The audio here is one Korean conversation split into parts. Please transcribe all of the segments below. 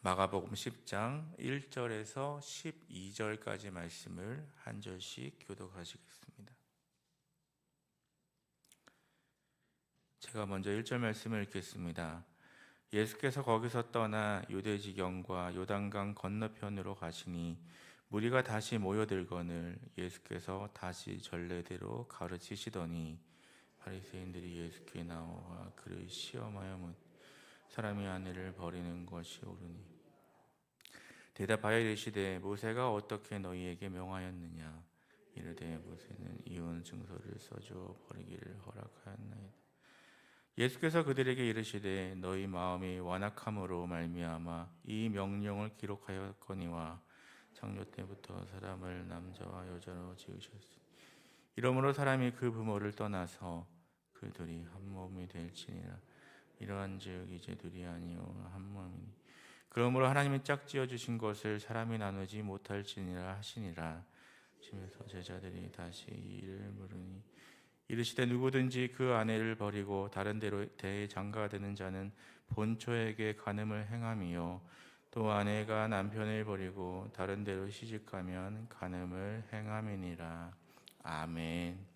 마가복음 10장 1절에서 12절까지 말씀을 한 절씩 교독하시겠습니다. 제가 먼저 1절 말씀을 읽겠습니다. 예수께서 거기서 떠나 유대 지경과 요단강 건너편으로 가시니 무리가 다시 모여들거늘 예수께서 다시 전례대로 가르치시더니 바리새인들이 예수께 나와 그를 시험하여 묻 사람이 아내를 버리는 것이 옳으니 대답하여 이르시되 모세가 어떻게 너희에게 명하였느냐 이르되 모세는 이혼 증서를 써줘 버리기를 허락하였나이다. 예수께서 그들에게 이르시되 너희 마음이 완악함으로 말미암아 이 명령을 기록하였거니와 창조 때부터 사람을 남자와 여자로 지으셨으니 이러므로 사람이 그 부모를 떠나서 그 둘이 한 몸이 될지니라. 이러한즉 이제 둘이 아니요 한 몸이니 그러므로 하나님이 짝지어 주신 것을 사람이 나누지 못할지니라 하시니라. 심에서 제자들이 다시 이 일을 물으니 이르시되 누구든지 그 아내를 버리고 다른 데로 대장가가 되는 자는 본처에게 간음을 행함이요 또 아내가 남편을 버리고 다른 데로 시집가면 간음을 행함이니라. 아멘.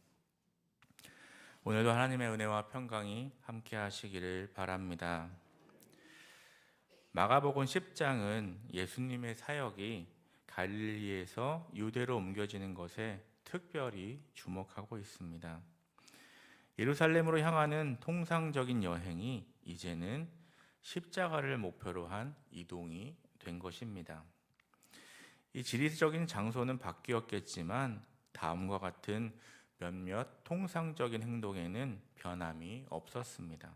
오늘도 하나님의 은혜와 평강이 함께 하시기를 바랍니다. 마가복음 10장은 예수님의 사역이 갈릴리에서 유대로 옮겨지는 것에 특별히 주목하고 있습니다. 예루살렘으로 향하는 통상적인 여행이 이제는 십자가를 목표로 한 이동이 된 것입니다. 이 지리적인 장소는 바뀌었겠지만 다음과 같은 몇몇 통상적인 행동에는 변함이 없었습니다.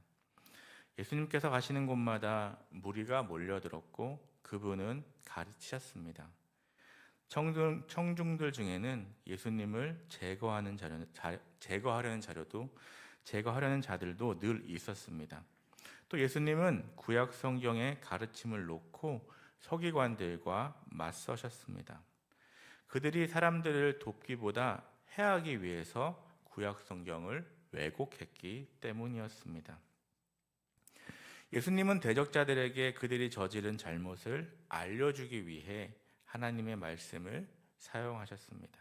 예수님께서 가시는 곳마다 무리가 몰려들었고 그분은 가르치셨습니다. 청중들 중에는 예수님을 제거하려는 자들도 늘 있었습니다. 또 예수님은 구약 성경의 가르침을 놓고 서기관들과 맞서셨습니다. 그들이 사람들을 돕기보다 해하기 위해서 구약 성경을 왜곡했기 때문이었습니다. 예수님은 대적자들에게 그들이 저지른 잘못을 알려주기 위해 하나님의 말씀을 사용하셨습니다.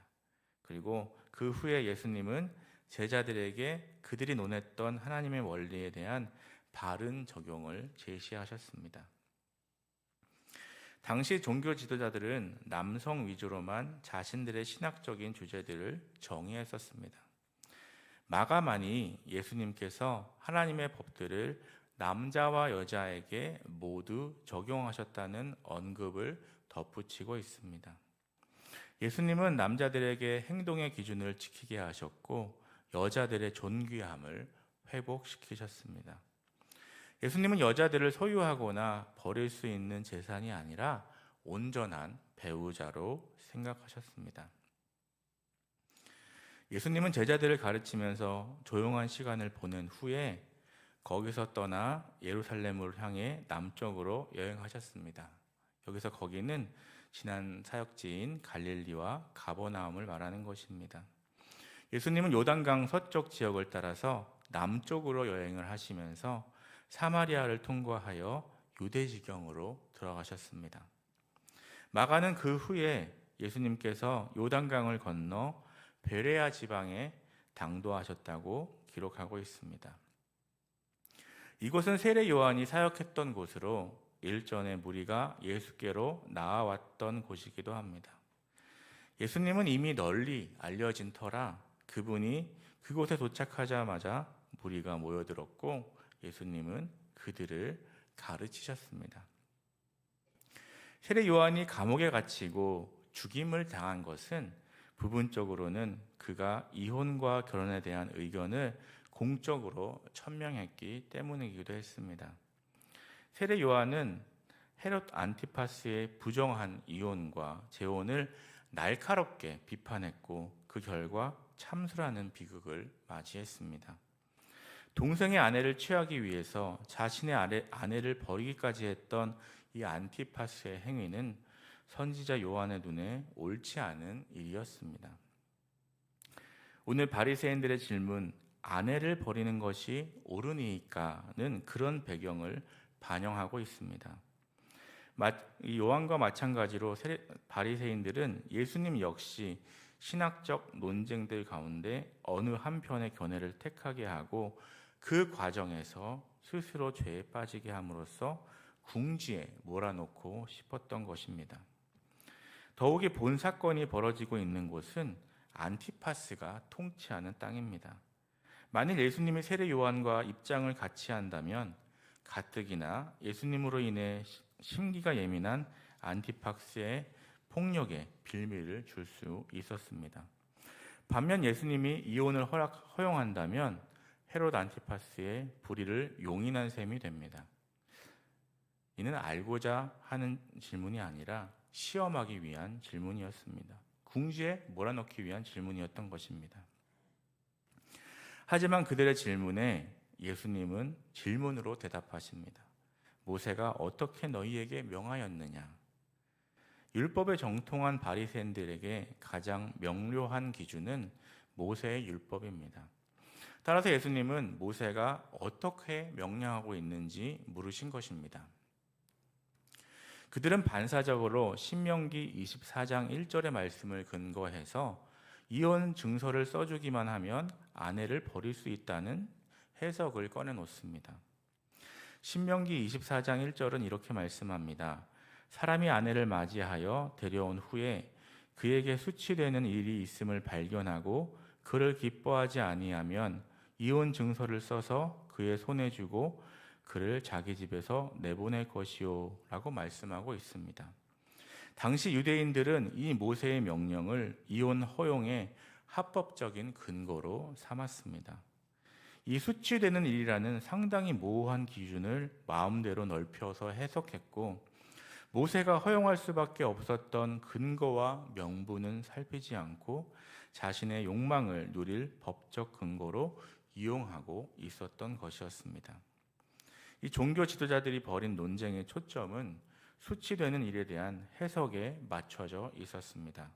그리고 그 후에 예수님은 제자들에게 그들이 논했던 하나님의 원리에 대한 바른 적용을 제시하셨습니다. 당시 종교 지도자들은 남성 위주로만 자신들의 신학적인 주제들을 정의했었습니다. 마가만이 예수님께서 하나님의 법들을 남자와 여자에게 모두 적용하셨다는 언급을 덧붙이고 있습니다. 예수님은 남자들에게 행동의 기준을 지키게 하셨고 여자들의 존귀함을 회복시키셨습니다. 예수님은 여자들을 소유하거나 버릴 수 있는 재산이 아니라 온전한 배우자로 생각하셨습니다. 예수님은 제자들을 가르치면서 조용한 시간을 보낸 후에 거기서 떠나 예루살렘으로 향해 남쪽으로 여행하셨습니다. 여기서 거기는 지난 사역지인 갈릴리와 가버나움을 말하는 것입니다. 예수님은 요단강 서쪽 지역을 따라서 남쪽으로 여행을 하시면서 사마리아를 통과하여 유대 지경으로 들어가셨습니다. 마가는 그 후에 예수님께서 요단강을 건너 베레아 지방에 당도하셨다고 기록하고 있습니다. 이곳은 세례 요한이 사역했던 곳으로 일전에 무리가 예수께로 나아왔던 곳이기도 합니다. 예수님은 이미 널리 알려진 터라 그분이 그곳에 도착하자마자 무리가 모여들었고 예수님은 그들을 가르치셨습니다. 세례 요한이 감옥에 갇히고 죽임을 당한 것은 부분적으로는 그가 이혼과 결혼에 대한 의견을 공적으로 천명했기 때문이기도 했습니다. 세례 요한은 헤롯 안티파스의 부정한 이혼과 재혼을 날카롭게 비판했고 그 결과 참수라는 비극을 맞이했습니다. 동생의 아내를 취하기 위해서 자신의 아내를 버리기까지 했던 이 안티파스의 행위는 선지자 요한의 눈에 옳지 않은 일이었습니다. 오늘 바리새인들의 질문, 아내를 버리는 것이 옳으니까는 그런 배경을 반영하고 있습니다. 이 요한과 마찬가지로 바리새인들은 예수님 역시 신학적 논쟁들 가운데 어느 한편의 견해를 택하게 하고 그 과정에서 스스로 죄에 빠지게 함으로써 궁지에 몰아넣고 싶었던 것입니다. 더욱이 본 사건이 벌어지고 있는 곳은 안티파스가 통치하는 땅입니다. 만일 예수님이 세례 요한과 입장을 같이 한다면 가뜩이나 예수님으로 인해 심기가 예민한 안티파스의 폭력에 빌미를 줄 수 있었습니다. 반면 예수님이 이혼을 허용한다면 헤롯 안티파스의 불의를 용인한 셈이 됩니다. 이는 알고자 하는 질문이 아니라 시험하기 위한 질문이었습니다. 궁지에 몰아넣기 위한 질문이었던 것입니다. 하지만 그들의 질문에 예수님은 질문으로 대답하십니다. 모세가 어떻게 너희에게 명하였느냐? 율법에 정통한 바리새인들에게 가장 명료한 기준은 모세의 율법입니다. 따라서 예수님은 모세가 어떻게 명령하고 있는지 물으신 것입니다. 그들은 반사적으로 신명기 24장 1절의 말씀을 근거해서 이혼 증서를 써주기만 하면 아내를 버릴 수 있다는 해석을 꺼내놓습니다. 신명기 24장 1절은 이렇게 말씀합니다. 사람이 아내를 맞이하여 데려온 후에 그에게 수치되는 일이 있음을 발견하고 그를 기뻐하지 아니하면 이혼 증서를 써서 그의 손에 주고 그를 자기 집에서 내보낼 것이요 라고 말씀하고 있습니다. 당시 유대인들은 이 모세의 명령을 이혼 허용의 합법적인 근거로 삼았습니다. 이 수치되는 일이라는 상당히 모호한 기준을 마음대로 넓혀서 해석했고 모세가 허용할 수밖에 없었던 근거와 명분은 살피지 않고 자신의 욕망을 누릴 법적 근거로 이용하고 있었던 것이었습니다. 이 종교 지도자들이 벌인 논쟁의 초점은 수치되는 일에 대한 해석에 맞춰져 있었습니다.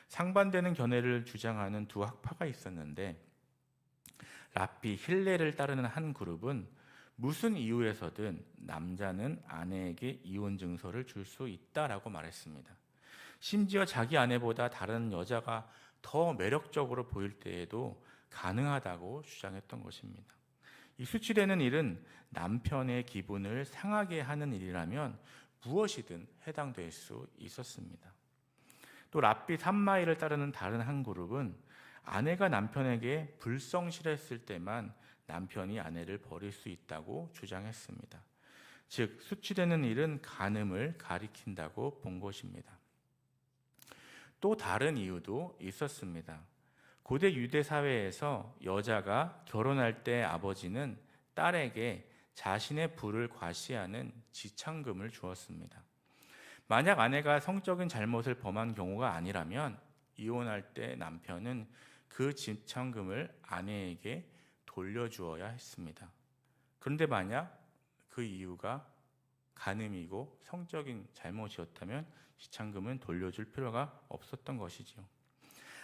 상반되는 견해를 주장하는 두 학파가 있었는데 랍비 힐레를 따르는 한 그룹은 무슨 이유에서든 남자는 아내에게 이혼 증서를 줄 수 있다라고 말했습니다. 심지어 자기 아내보다 다른 여자가 더 매력적으로 보일 때에도 가능하다고 주장했던 것입니다. 이 수치되는 일은 남편의 기분을 상하게 하는 일이라면 무엇이든 해당될 수 있었습니다. 또 랍비 삼마이를 따르는 다른 한 그룹은 아내가 남편에게 불성실했을 때만 남편이 아내를 버릴 수 있다고 주장했습니다. 즉 수치되는 일은 간음을 가리킨다고 본 것입니다. 또 다른 이유도 있었습니다. 고대 유대 사회에서 여자가 결혼할 때 아버지는 딸에게 자신의 부를 과시하는 지참금을 주었습니다. 만약 아내가 성적인 잘못을 범한 경우가 아니라면 이혼할 때 남편은 그 지참금을 아내에게 돌려주어야 했습니다. 그런데 만약 그 이유가 간음이고 성적인 잘못이었다면 지참금은 돌려줄 필요가 없었던 것이지요.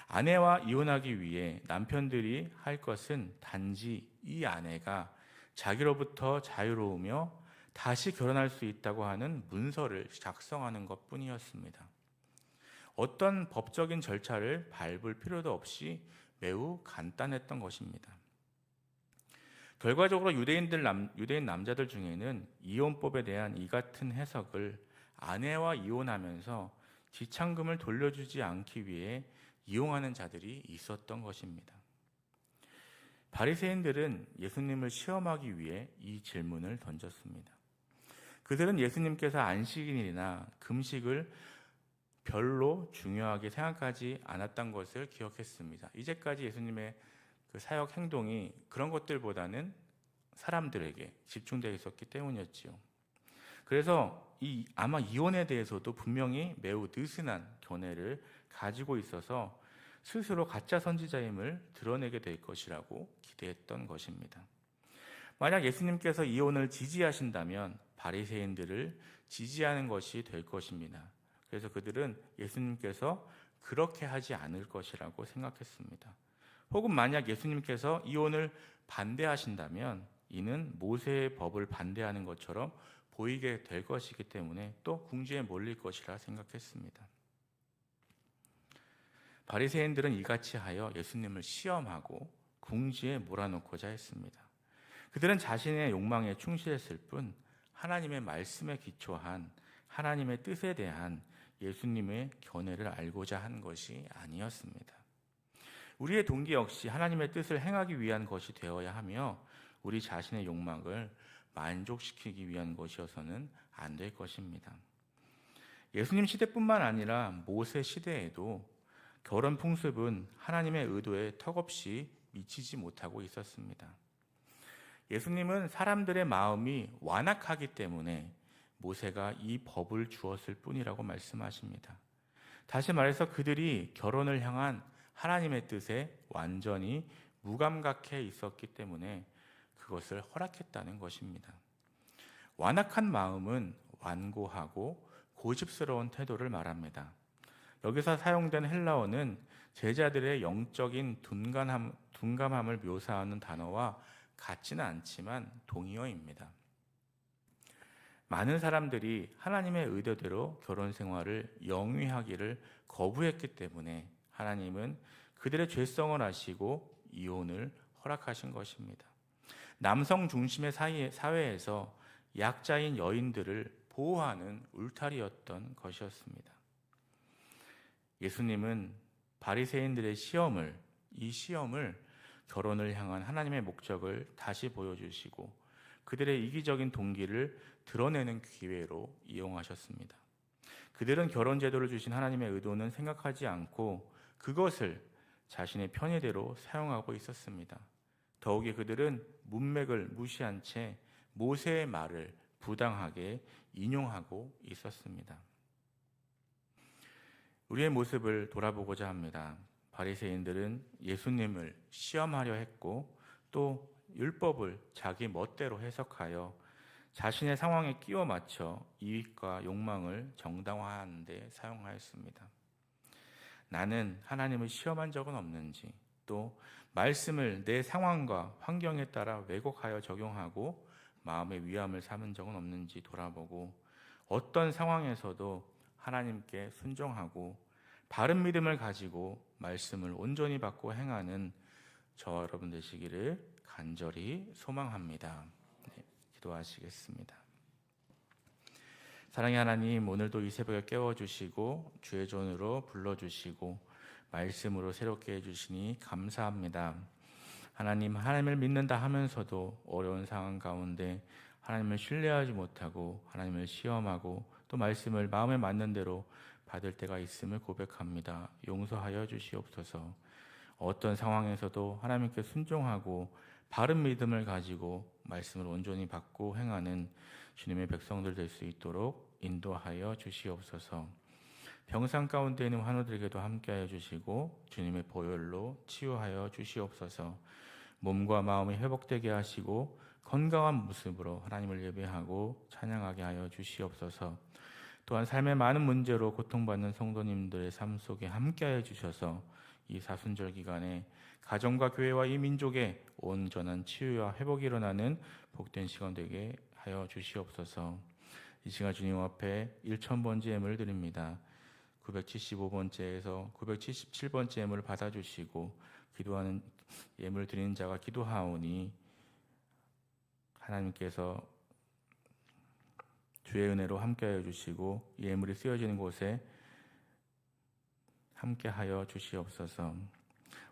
아내와 이혼하기 위해 남편들이 할 것은 단지 이 아내가 자기로부터 자유로우며 다시 결혼할 수 있다고 하는 문서를 작성하는 것뿐이었습니다. 어떤 법적인 절차를 밟을 필요도 없이 매우 간단했던 것입니다. 결과적으로 유대인 남자들 중에는 이혼법에 대한 이 같은 해석을 아내와 이혼하면서 지참금을 돌려주지 않기 위해 이용하는 자들이 있었던 것입니다. 바리새인들은 예수님을 시험하기 위해 이 질문을 던졌습니다. 그들은 예수님께서 안식일이나 금식을 별로 중요하게 생각하지 않았던 것을 기억했습니다. 이제까지 예수님의 그 사역 행동이 그런 것들보다는 사람들에게 집중되어 있었기 때문이었지요. 그래서 아마 이혼에 대해서도 분명히 매우 느슨한 견해를 가지고 있어서 스스로 가짜 선지자임을 드러내게 될 것이라고 기대했던 것입니다. 만약 예수님께서 이혼을 지지하신다면 바리새인들을 지지하는 것이 될 것입니다. 그래서 그들은 예수님께서 그렇게 하지 않을 것이라고 생각했습니다. 혹은 만약 예수님께서 이혼을 반대하신다면 이는 모세의 법을 반대하는 것처럼 보이게 될 것이기 때문에 또 궁지에 몰릴 것이라 생각했습니다. 바리새인들은 이같이 하여 예수님을 시험하고 궁지에 몰아넣고자 했습니다. 그들은 자신의 욕망에 충실했을 뿐 하나님의 말씀에 기초한 하나님의 뜻에 대한 예수님의 견해를 알고자 한 것이 아니었습니다. 우리의 동기 역시 하나님의 뜻을 행하기 위한 것이 되어야 하며 우리 자신의 욕망을 만족시키기 위한 것이어서는 안 될 것입니다. 예수님 시대뿐만 아니라 모세 시대에도 결혼 풍습은 하나님의 의도에 턱없이 미치지 못하고 있었습니다. 예수님은 사람들의 마음이 완악하기 때문에 모세가 이 법을 주었을 뿐이라고 말씀하십니다. 다시 말해서 그들이 결혼을 향한 하나님의 뜻에 완전히 무감각해 있었기 때문에 그것을 허락했다는 것입니다. 완악한 마음은 완고하고 고집스러운 태도를 말합니다. 여기서 사용된 헬라어는 제자들의 영적인 둔감함을 묘사하는 단어와 같지는 않지만 동의어입니다. 많은 사람들이 하나님의 의도대로 결혼 생활을 영위하기를 거부했기 때문에 하나님은 그들의 죄성을 아시고 이혼을 허락하신 것입니다. 남성 중심의 사회에서 약자인 여인들을 보호하는 울타리였던 것이었습니다. 예수님은 바리새인들의 이 시험을 결혼을 향한 하나님의 목적을 다시 보여주시고 그들의 이기적인 동기를 드러내는 기회로 이용하셨습니다. 그들은 결혼 제도를 주신 하나님의 의도는 생각하지 않고 그것을 자신의 편의대로 사용하고 있었습니다. 더욱이 그들은 문맥을 무시한 채 모세의 말을 부당하게 인용하고 있었습니다. 우리의 모습을 돌아보고자 합니다. 바리새인들은 예수님을 시험하려 했고 또 율법을 자기 멋대로 해석하여 자신의 상황에 끼워 맞춰 이익과 욕망을 정당화하는 데 사용하였습니다. 나는 하나님을 시험한 적은 없는지, 또 말씀을 내 상황과 환경에 따라 왜곡하여 적용하고 마음의 위함을 삼은 적은 없는지 돌아보고 어떤 상황에서도 하나님께 순종하고 바른 믿음을 가지고 말씀을 온전히 받고 행하는 저와 여러분 되시기를 간절히 소망합니다. 네, 기도하시겠습니다. 사랑의 하나님, 오늘도 이 새벽에 깨워주시고 주의 존으로 불러주시고 말씀으로 새롭게 해주시니 감사합니다. 하나님, 하나님을 믿는다 하면서도 어려운 상황 가운데 하나님을 신뢰하지 못하고 하나님을 시험하고 또 말씀을 마음에 맞는 대로 받을 때가 있음을 고백합니다. 용서하여 주시옵소서. 어떤 상황에서도 하나님께 순종하고 바른 믿음을 가지고 말씀을 온전히 받고 행하는 주님의 백성들 될 수 있도록 인도하여 주시옵소서. 병상 가운데 있는 환우들에게도 함께하여 주시고 주님의 보혈로 치유하여 주시옵소서. 몸과 마음이 회복되게 하시고 건강한 모습으로 하나님을 예배하고 찬양하게 하여 주시옵소서. 또한 삶의 많은 문제로 고통받는 성도님들의 삶 속에 함께하여 주셔서 이 사순절 기간에 가정과 교회와 이 민족의 온전한 치유와 회복이 일어나는 복된 시간 되게 하여 주시옵소서. 이 시간 주님 앞에 1000번째 예물을 드립니다. 975번째에서 977번째 예물을 받아주시고 기도하는 예물 드리는 자가 기도하오니 하나님께서 주의 은혜로 함께하여 주시고 예물이 쓰여지는 곳에 함께하여 주시옵소서.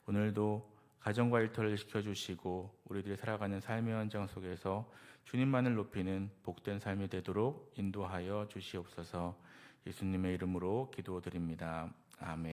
오늘도 가정과 일터를 지켜주시고 우리들이 살아가는 삶의 현장 속에서 주님만을 높이는 복된 삶이 되도록 인도하여 주시옵소서. 예수님의 이름으로 기도드립니다. 아멘.